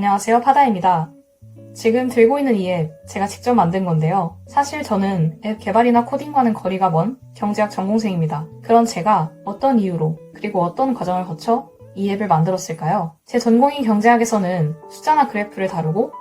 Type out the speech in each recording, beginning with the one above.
안녕하세요, 파다입니다. 지금 들고 있는 이 앱, 제가 직접 만든 건데요. 사실 저는 앱 개발이나 코딩과는 거리가 먼 경제학 전공생입니다. 그런 제가 어떤 이유로, 그리고 어떤 과정을 거쳐 이 앱을 만들었을까요? 제 전공인 경제학에서는 숫자나 그래프를 다루고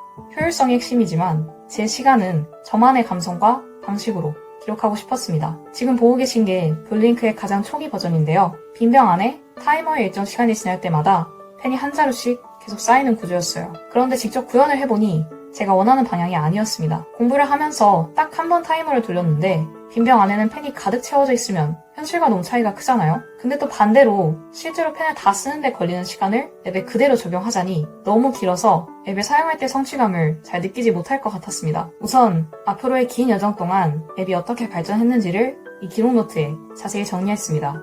효율성이 핵심이지만 제 시간은 저만의 감성과 방식으로 기록하고 싶었습니다. 지금 보고 계신 게 블링크의 가장 초기 버전인데요. 빈병 안에 타이머의 일정 시간이 지날 때마다 펜이 한 자루씩 계속 쌓이는 구조였어요. 그런데 직접 구현을 해보니 제가 원하는 방향이 아니었습니다. 공부를 하면서 딱 한 번 타이머를 돌렸는데 빈병 안에는 펜이 가득 채워져 있으면 현실과 너무 차이가 크잖아요? 근데 또 반대로 실제로 펜을 다 쓰는데 걸리는 시간을 앱에 그대로 적용하자니 너무 길어서 앱을 사용할 때 성취감을 잘 느끼지 못할 것 같았습니다. 우선 앞으로의 긴 여정 동안 앱이 어떻게 발전했는지를 이 기록 노트에 자세히 정리했습니다.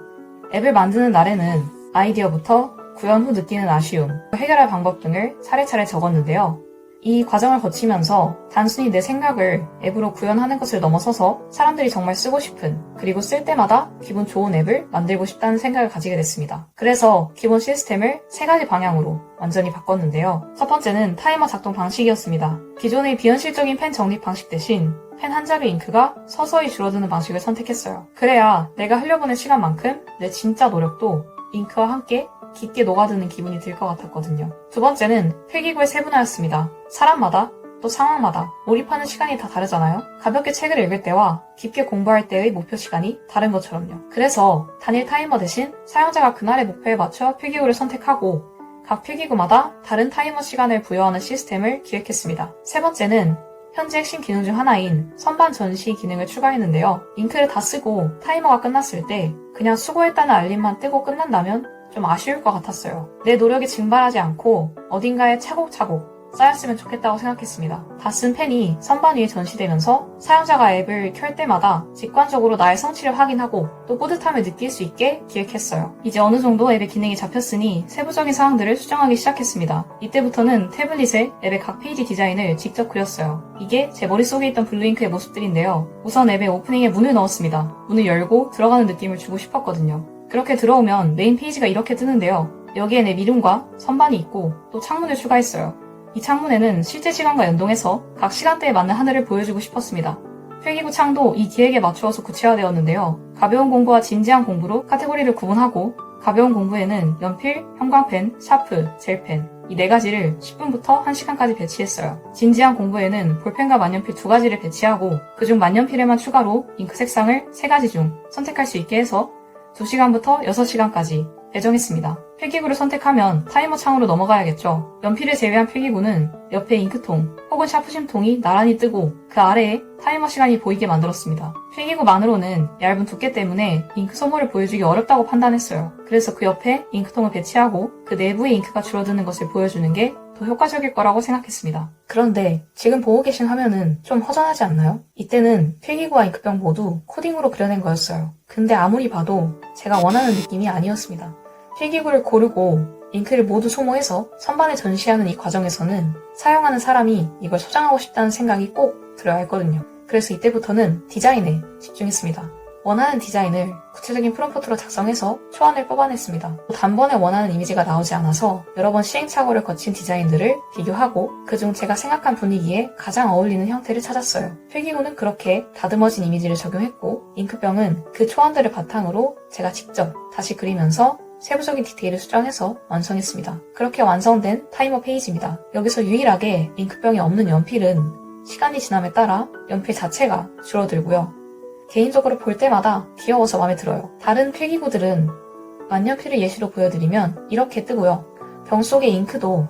앱을 만드는 날에는 아이디어부터 구현 후 느끼는 아쉬움, 해결할 방법 등을 차례차례 적었는데요. 이 과정을 거치면서 단순히 내 생각을 앱으로 구현하는 것을 넘어서서 사람들이 정말 쓰고 싶은, 그리고 쓸 때마다 기분 좋은 앱을 만들고 싶다는 생각을 가지게 됐습니다. 그래서 기본 시스템을 3가지 방향으로 완전히 바꿨는데요. 첫 번째는 타이머 작동 방식이었습니다. 기존의 비현실적인 펜 적립 방식 대신 펜 한 자루 잉크가 서서히 줄어드는 방식을 선택했어요. 그래야 내가 흘려보낸 시간만큼 내 진짜 노력도 잉크와 함께 깊게 녹아드는 기분이 들 것 같았거든요. 두 번째는 필기구의 세분화였습니다. 사람마다 또 상황마다 몰입하는 시간이 다 다르잖아요. 가볍게 책을 읽을 때와 깊게 공부할 때의 목표 시간이 다른 것처럼요. 그래서 단일 타이머 대신 사용자가 그날의 목표에 맞춰 필기구를 선택하고 각 필기구마다 다른 타이머 시간을 부여하는 시스템을 기획했습니다. 세 번째는 현재 핵심 기능 중 하나인 선반 전시 기능을 추가했는데요. 잉크를 다 쓰고 타이머가 끝났을 때 그냥 수고했다는 알림만 뜨고 끝난다면 좀 아쉬울 것 같았어요. 내 노력이 증발하지 않고 어딘가에 차곡차곡 쌓였으면 좋겠다고 생각했습니다. 다 쓴 펜이 선반 위에 전시되면서 사용자가 앱을 켤 때마다 직관적으로 나의 성취를 확인하고 또 뿌듯함을 느낄 수 있게 기획했어요. 이제 어느 정도 앱의 기능이 잡혔으니 세부적인 사항들을 수정하기 시작했습니다. 이때부터는 태블릿에 앱의 각 페이지 디자인을 직접 그렸어요. 이게 제 머릿속에 있던 블루잉크의 모습들인데요. 우선 앱의 오프닝에 문을 넣었습니다. 문을 열고 들어가는 느낌을 주고 싶었거든요. 그렇게 들어오면 메인 페이지가 이렇게 뜨는데요. 여기에 내 이름과 선반이 있고 또 창문을 추가했어요. 이 창문에는 실제 시간과 연동해서 각 시간대에 맞는 하늘을 보여주고 싶었습니다. 필기구 창도 이 기획에 맞추어서 구체화되었는데요. 가벼운 공부와 진지한 공부로 카테고리를 구분하고 가벼운 공부에는 연필, 형광펜, 샤프, 젤펜 이 4가지를 10분부터 1시간까지 배치했어요. 진지한 공부에는 볼펜과 만년필 2가지를 배치하고 그중 만년필에만 추가로 잉크 색상을 3가지 중 선택할 수 있게 해서 2시간부터 6시간까지 배정했습니다. 필기구를 선택하면 타이머 창으로 넘어가야겠죠. 연필을 제외한 필기구는 옆에 잉크통 혹은 샤프심통이 나란히 뜨고 그 아래에 타이머 시간이 보이게 만들었습니다. 필기구만으로는 얇은 두께 때문에 잉크 소모를 보여주기 어렵다고 판단했어요. 그래서 그 옆에 잉크통을 배치하고 그 내부에 잉크가 줄어드는 것을 보여주는 게 더 효과적일 거라고 생각했습니다. 그런데 지금 보고 계신 화면은 좀 허전하지 않나요? 이때는 필기구와 잉크병 모두 코딩으로 그려낸 거였어요. 근데 아무리 봐도 제가 원하는 느낌이 아니었습니다. 필기구를 고르고 잉크를 모두 소모해서 선반에 전시하는 이 과정에서는 사용하는 사람이 이걸 소장하고 싶다는 생각이 꼭 들어야 했거든요. 그래서 이때부터는 디자인에 집중했습니다. 원하는 디자인을 구체적인 프롬프트로 작성해서 초안을 뽑아냈습니다. 단번에 원하는 이미지가 나오지 않아서 여러 번 시행착오를 거친 디자인들을 비교하고 그중 제가 생각한 분위기에 가장 어울리는 형태를 찾았어요. 필기구는 그렇게 다듬어진 이미지를 적용했고 잉크병은 그 초안들을 바탕으로 제가 직접 다시 그리면서 세부적인 디테일을 수정해서 완성했습니다. 그렇게 완성된 타이머 페이지입니다. 여기서 유일하게 잉크병이 없는 연필은 시간이 지남에 따라 연필 자체가 줄어들고요. 개인적으로 볼 때마다 귀여워서 마음에 들어요. 다른 필기구들은 만년필을 예시로 보여드리면 이렇게 뜨고요. 병 속의 잉크도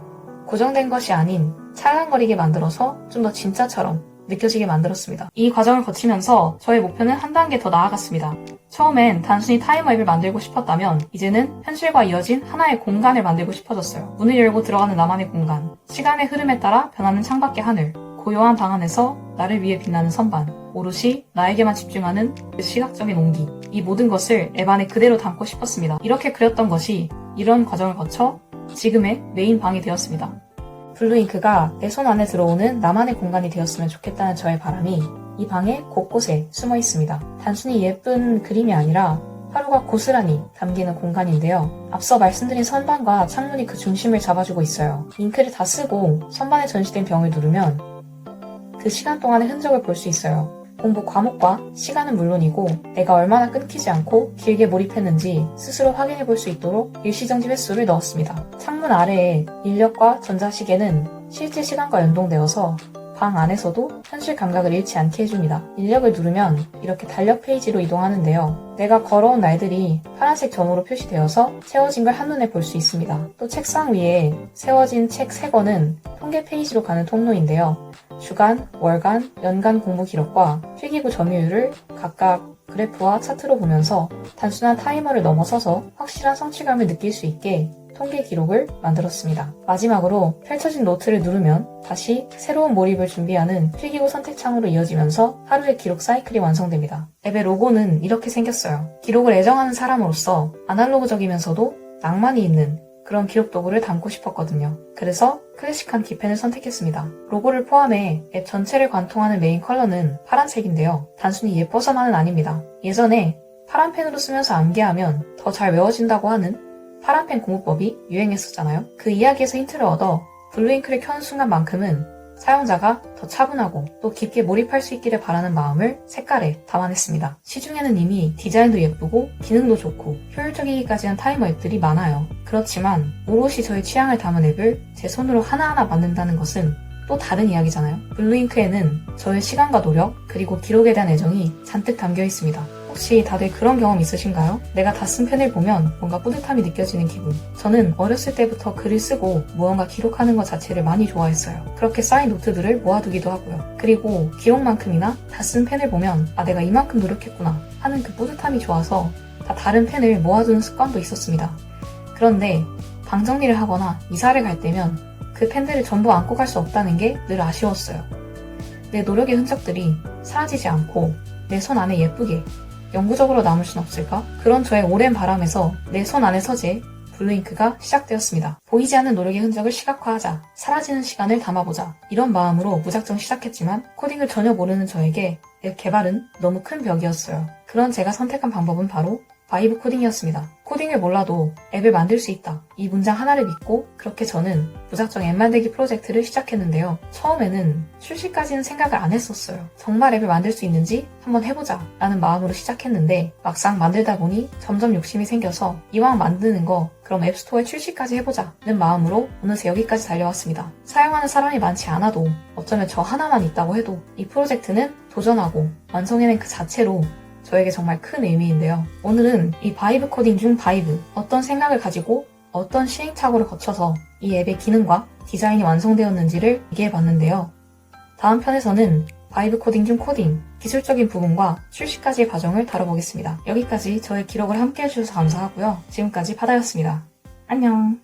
고정된 것이 아닌 찰랑거리게 만들어서 좀 더 진짜처럼 느껴지게 만들었습니다. 이 과정을 거치면서 저의 목표는 한 단계 더 나아갔습니다. 처음엔 단순히 타이머 앱을 만들고 싶었다면 이제는 현실과 이어진 하나의 공간을 만들고 싶어졌어요. 문을 열고 들어가는 나만의 공간, 시간의 흐름에 따라 변하는 창밖의 하늘, 고요한 방 안에서 나를 위해 빛나는 선반, 오롯이 나에게만 집중하는 그 시각적인 온기, 이 모든 것을 앱 안에 그대로 담고 싶었습니다. 이렇게 그렸던 것이 이런 과정을 거쳐 지금의 메인 방이 되었습니다. 블루잉크가 내 손 안에 들어오는 나만의 공간이 되었으면 좋겠다는 저의 바람이 이 방의 곳곳에 숨어 있습니다. 단순히 예쁜 그림이 아니라 하루가 고스란히 담기는 공간인데요. 앞서 말씀드린 선반과 창문이 그 중심을 잡아주고 있어요. 잉크를 다 쓰고 선반에 전시된 병을 누르면 그 시간 동안의 흔적을 볼 수 있어요. 공부 과목과 시간은 물론이고 내가 얼마나 끊기지 않고 길게 몰입했는지 스스로 확인해 볼 수 있도록 일시정지 횟수를 넣었습니다. 창문 아래에 인력과 전자시계는 실제 시간과 연동되어서 방 안에서도 현실 감각을 잃지 않게 해줍니다. 인력을 누르면 이렇게 달력 페이지로 이동하는데요. 내가 걸어온 날들이 파란색 점으로 표시되어서 세워진 걸 한눈에 볼 수 있습니다. 또 책상 위에 세워진 책 3권은 통계 페이지로 가는 통로인데요. 주간, 월간, 연간 공부 기록과 필기구 점유율을 각각 그래프와 차트로 보면서 단순한 타이머를 넘어서서 확실한 성취감을 느낄 수 있게 통계 기록을 만들었습니다. 마지막으로 펼쳐진 노트를 누르면 다시 새로운 몰입을 준비하는 필기구 선택창으로 이어지면서 하루의 기록 사이클이 완성됩니다. 앱의 로고는 이렇게 생겼어요. 기록을 애정하는 사람으로서 아날로그적이면서도 낭만이 있는 그런 기록 도구를 담고 싶었거든요. 그래서 클래식한 기펜을 선택했습니다. 로고를 포함해 앱 전체를 관통하는 메인 컬러는 파란색인데요. 단순히 예뻐서만은 아닙니다. 예전에 파란 펜으로 쓰면서 암기하면 더 잘 외워진다고 하는 파란펜 공부법이 유행했었잖아요. 그 이야기에서 힌트를 얻어 블루잉크를 켜는 순간만큼은 사용자가 더 차분하고 또 깊게 몰입할 수 있기를 바라는 마음을 색깔에 담아냈습니다. 시중에는 이미 디자인도 예쁘고 기능도 좋고 효율적이기까지 한 타이머 앱들이 많아요. 그렇지만 오롯이 저의 취향을 담은 앱을 제 손으로 하나하나 만든다는 것은 또 다른 이야기잖아요. 블루잉크에는 저의 시간과 노력 그리고 기록에 대한 애정이 잔뜩 담겨 있습니다. 혹시 다들 그런 경험 있으신가요? 내가 다 쓴 펜을 보면 뭔가 뿌듯함이 느껴지는 기분. 저는 어렸을 때부터 글을 쓰고 무언가 기록하는 것 자체를 많이 좋아했어요. 그렇게 쌓인 노트들을 모아두기도 하고요. 그리고 기록만큼이나 다 쓴 펜을 보면 내가 이만큼 노력했구나 하는 그 뿌듯함이 좋아서 다 다른 펜을 모아두는 습관도 있었습니다. 그런데 방 정리를 하거나 이사를 갈 때면 그 펜들을 전부 안고 갈 수 없다는 게 늘 아쉬웠어요. 내 노력의 흔적들이 사라지지 않고 내 손 안에 예쁘게 영구적으로 남을 순 없을까? 그런 저의 오랜 바람에서 내 손 안의 서재 블루잉크가 시작되었습니다. 보이지 않는 노력의 흔적을 시각화하자. 사라지는 시간을 담아보자. 이런 마음으로 무작정 시작했지만 코딩을 전혀 모르는 저에게 앱 개발은 너무 큰 벽이었어요. 그런 제가 선택한 방법은 바로 바이브 코딩이었습니다. 코딩을 몰라도 앱을 만들 수 있다. 이 문장 하나를 믿고 그렇게 저는 무작정 앱 만들기 프로젝트를 시작했는데요. 처음에는 출시까지는 생각을 안 했었어요. 정말 앱을 만들 수 있는지 한번 해보자 라는 마음으로 시작했는데 막상 만들다 보니 점점 욕심이 생겨서 이왕 만드는 거 그럼 앱스토어에 출시까지 해보자는 마음으로 어느새 여기까지 달려왔습니다. 사용하는 사람이 많지 않아도 어쩌면 저 하나만 있다고 해도 이 프로젝트는 도전하고 완성해낸 그 자체로 저에게 정말 큰 의미인데요. 오늘은 이 바이브 코딩 중 바이브, 어떤 생각을 가지고 어떤 시행착오를 거쳐서 이 앱의 기능과 디자인이 완성되었는지를 얘기해봤는데요. 다음 편에서는 바이브 코딩 중 코딩, 기술적인 부분과 출시까지의 과정을 다뤄보겠습니다. 여기까지 저의 기록을 함께 해주셔서 감사하고요. 지금까지 바다였습니다. 안녕.